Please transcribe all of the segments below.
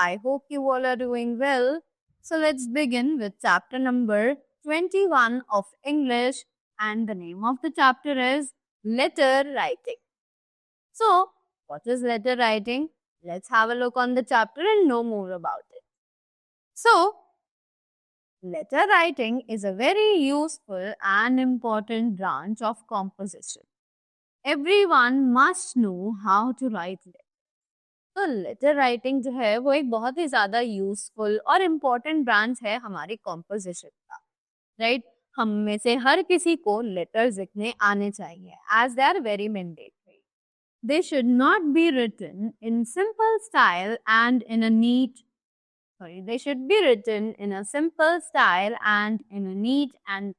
I hope you all are doing well. So let's begin with chapter number 21 of English, and the name of the chapter is letter writing. So, what is letter writing? Let's have a look on the chapter and know more about it. So, letter writing is a very useful and important branch of composition. Everyone must know how to write letters. तो letter writing जो है वो एक बहुत ही ज्यादा useful और important branch है हमारी कॉम्पोजिशन का, राइट? हम में से हर किसी को लेटर्स लिखने आने चाहिए as they are very mandatory. They should not be written in simple style and in a neat they should be written in a simple style and in a neat and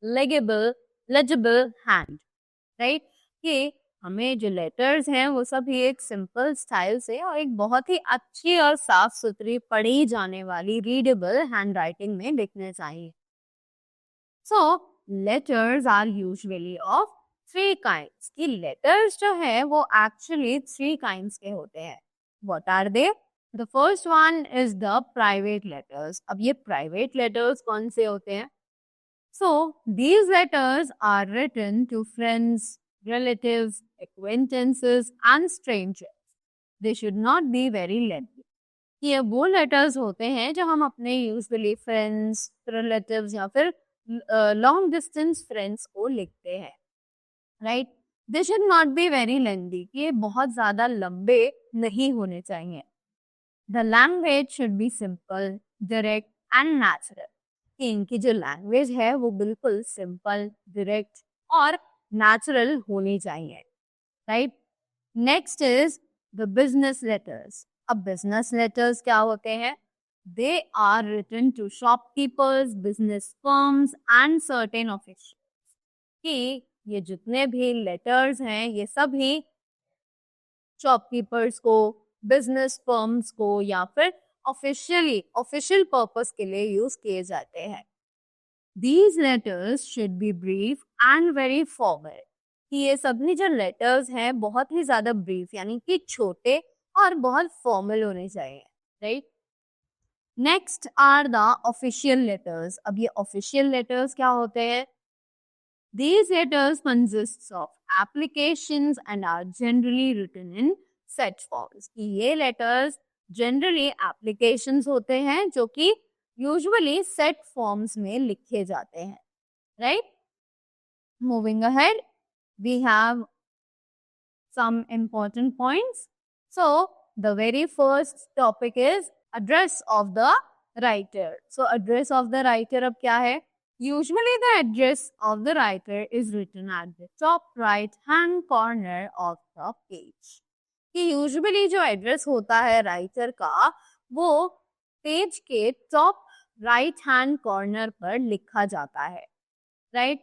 legible hand, right? कि हमें जो letters हैं वो सब ही एक simple style से और एक बहुत ही अच्छी और साफ सुथरी पढ़ी जाने वाली रीडेबल हैंड राइटिंग में लिखने चाहिए. So letters are usually of 3 kinds. कि लेटर्स जो है वो एक्चुअली 3 काइंड्स के होते हैं. What are they? The first one is the private letters. अब ये प्राइवेट लेटर्स कौन से होते हैं? So these letters are written to friends, relatives, acquaintances and strangers. They should not be very lengthy. ये वो लेटर्स होते हैं जो हम अपने यूजुअली फ्रेंड्स, रिलेटिव्स या फिर लॉन्ग डिस्टेंस फ्रेंड्स को लिखते हैं, right? They should not be very lengthy. ये बहुत ज्यादा लंबे नहीं होने चाहिए. The language should be simple, direct and natural. इनकी जो लैंग्वेज है वो बिल्कुल सिंपल, डायरेक्ट और नेचुरल होनी चाहिए, right? Next is the business letters. अब बिजनेस लेटर्स क्या होते हैं? They are written to shopkeepers, business firms and certain officials. कि ये जितने भी लेटर्स हैं ये सब ही शॉपकीपर्स को, बिजनेस फर्म्स को या फिर ऑफिशियल पर्पस के लिए यूज किए जाते हैं. These letters should be brief and very formal. कि ये सभी जो लेटर्स हैं बहुत ही ज्यादा ब्रीफ यानी कि छोटे और बहुत फॉर्मल होने चाहिए, right? Next are the official letters. अब ये ऑफिशियल लेटर्स क्या होते हैं? These letters consist of applications and are generally written in set forms. कि ये लेटर्स जनरली एप्लीकेशंस होते हैं जो कि यूजुअली सेट फॉर्म्स में लिखे जाते हैं, right? Moving ahead, we have some important points. So the very first topic is address of the writer. So address of the writer अब क्या है? Usually the address of the writer is written at the top right hand corner of the page. कि usually जो address होता है writer का वो page के टॉप राइट हैंड कॉर्नर पर लिखा जाता है, right?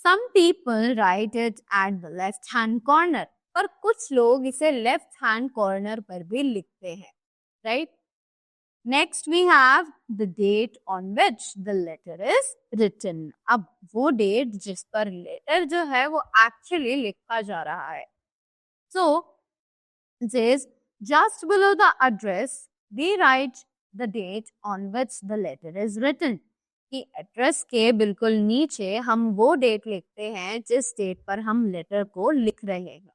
Some people write it at the left hand corner. पर कुछ लोग इसे लेफ्ट हैंड कॉर्नर पर भी लिखते हैं, right? Next we have the date on which the letter is written. अब वो डेट जिस पर लेटर जो है वो एक्चुअली लिखा जा रहा है. सो it is just below the address we write the date on which the letter is written. कि एड्रेस के बिल्कुल नीचे हम वो डेट लिखते हैं जिस डेट पर हम लेटर को लिख रहे हैं,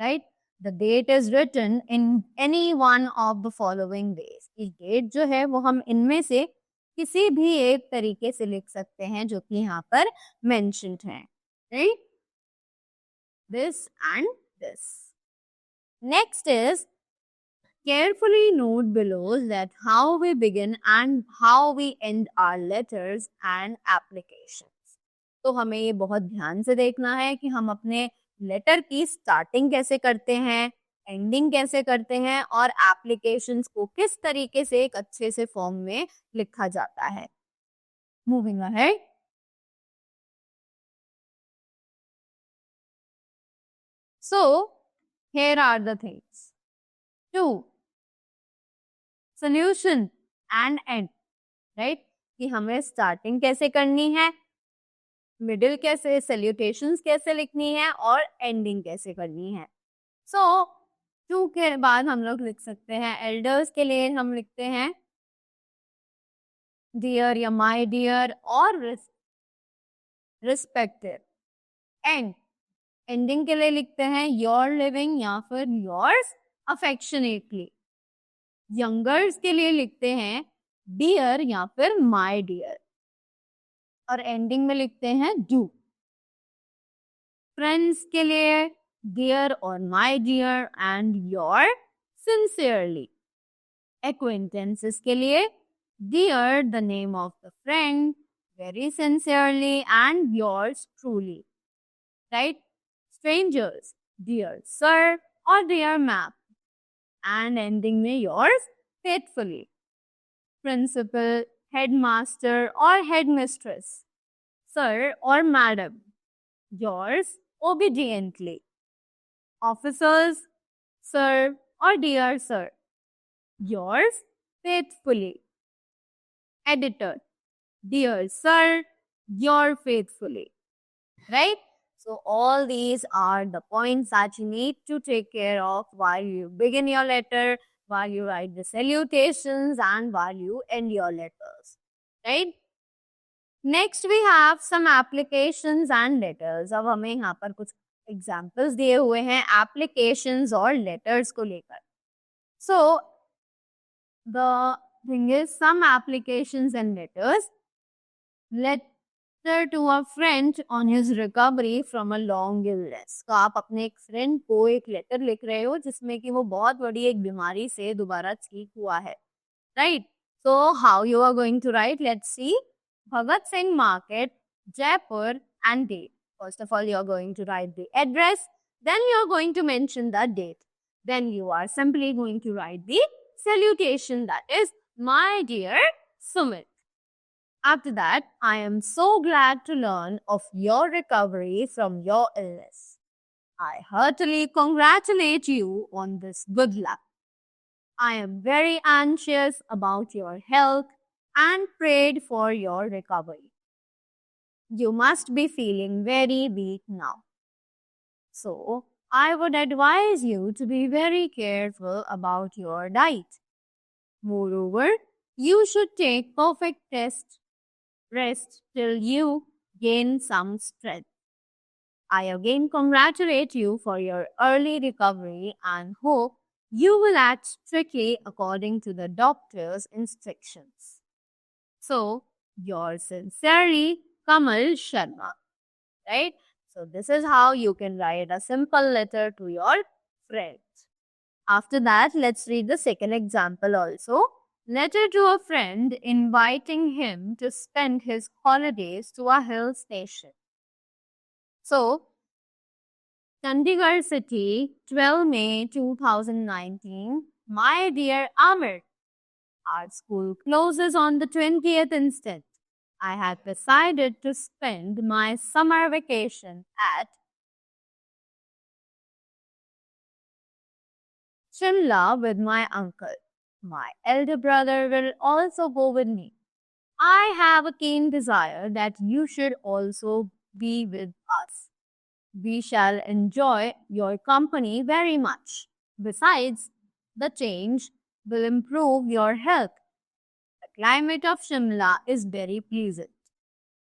right? The date is written in any one of the following ways. कि डेट जो है वो हम इनमें से किसी भी एक तरीके से लिख सकते हैं जो कि यहाँ पर मेंशन्ड है, right? This and this. Next is carefully note below that how we begin and how we end our letters and applications. तो हमें ये बहुत ध्यान से देखना है कि हम अपने लेटर की स्टार्टिंग कैसे करते हैं, एंडिंग कैसे करते हैं और एप्लीकेशंस को किस तरीके से एक अच्छे से फॉर्म में लिखा जाता है. Moving ahead. So here are the things. 2. Solution and end, right? कि हमें स्टार्टिंग कैसे करनी है, मिडिल कैसे, सैल्यूटेशंस कैसे लिखनी है और एंडिंग कैसे करनी है. सो टू के बाद हम लोग लिख सकते हैं एल्डर्स के लिए हम लिखते हैं डियर या माय डियर और रिस्पेक्टेड। एंड एंडिंग के लिए लिखते हैं योर लिविंग या फिर योर्स अफेक्शनेटली। यंगर्स के लिए लिखते हैं डियर या फिर माय डियर और एंडिंग में लिखते हैं डू। फ्रेंड्स के लिए डियर और my dear and your sincerely. Acquaintances के लिए dear the name of the friend, very sincerely and yours truly, right. Strangers dear sir और डियर मैम एंड एंडिंग में योर्स फेथफुली। प्रिंसिपल, हेडमास्टर और headmistress, sir और madam, yours obediently. Officers, sir or dear sir, yours faithfully. Editor, dear sir, your faithfully. Right? So all these are the points that you need to take care of while you begin your letter, while you write the salutations and while you end your letters. Right? Next we have some applications and letters. अब हमें यहाँ पर कुछ examples दिए हुए हैं applications और letters को लेकर। So the thing is some applications and letters. Letter to a friend on his recovery from a long illness. तो आप अपने एक फ्रेंड को एक लेटर लिख रहे हो जिसमें कि वो बहुत बड़ी एक बीमारी से दोबारा ठीक हुआ है, right. So how you are going to write, let's see. Bhagat Singh Market, Jaipur and date. First of all, you're going to write the address. Then you're going to mention the date. Then you are simply going to write the salutation, that is, my dear Sumit. After that, I am so glad to learn of your recovery from your illness. I heartily congratulate you on this good luck. I am very anxious about your health and prayed for your recovery. You must be feeling very weak now. So, I would advise you to be very careful about your diet. Moreover, you should take perfect rest till you gain some strength. I again congratulate you for your early recovery and hope you will act strictly according to the doctor's instructions. So, yours sincerely, Kamal Sharma, right? So, this is how you can write a simple letter to your friends. After that, let's read the second example also. Letter to a friend inviting him to spend his holidays to a hill station. So, Chandigarh City, 12 May 2019. My dear Amir, our school closes on the 20th instant. I have decided to spend my summer vacation at Shimla with my uncle. My elder brother will also go with me. I have a keen desire that you should also be with us. We shall enjoy your company very much. Besides, the change will improve your health. The climate of Shimla is very pleasant.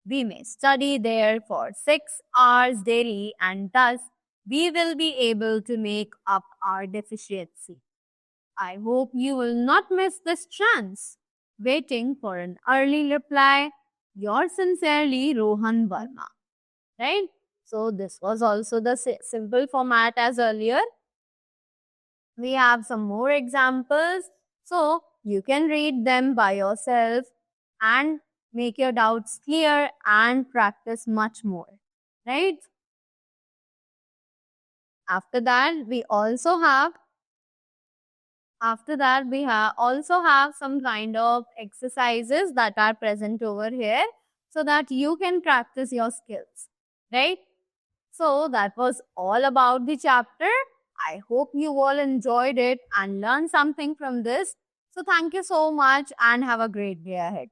We may study there for 6 hours daily and thus we will be able to make up our deficiency. I hope you will not miss this chance. Waiting for an early reply. Yours sincerely, Rohan Verma. Right? So this was also the simple format as earlier. We have some more examples. So you can read them by yourself and make your doubts clear and practice much more. Right? After that, we also have some kind of exercises that are present over here so that you can practice your skills. Right? So that was all about the chapter. I hope you all enjoyed it and learned something from this. So thank you so much and have a great day ahead.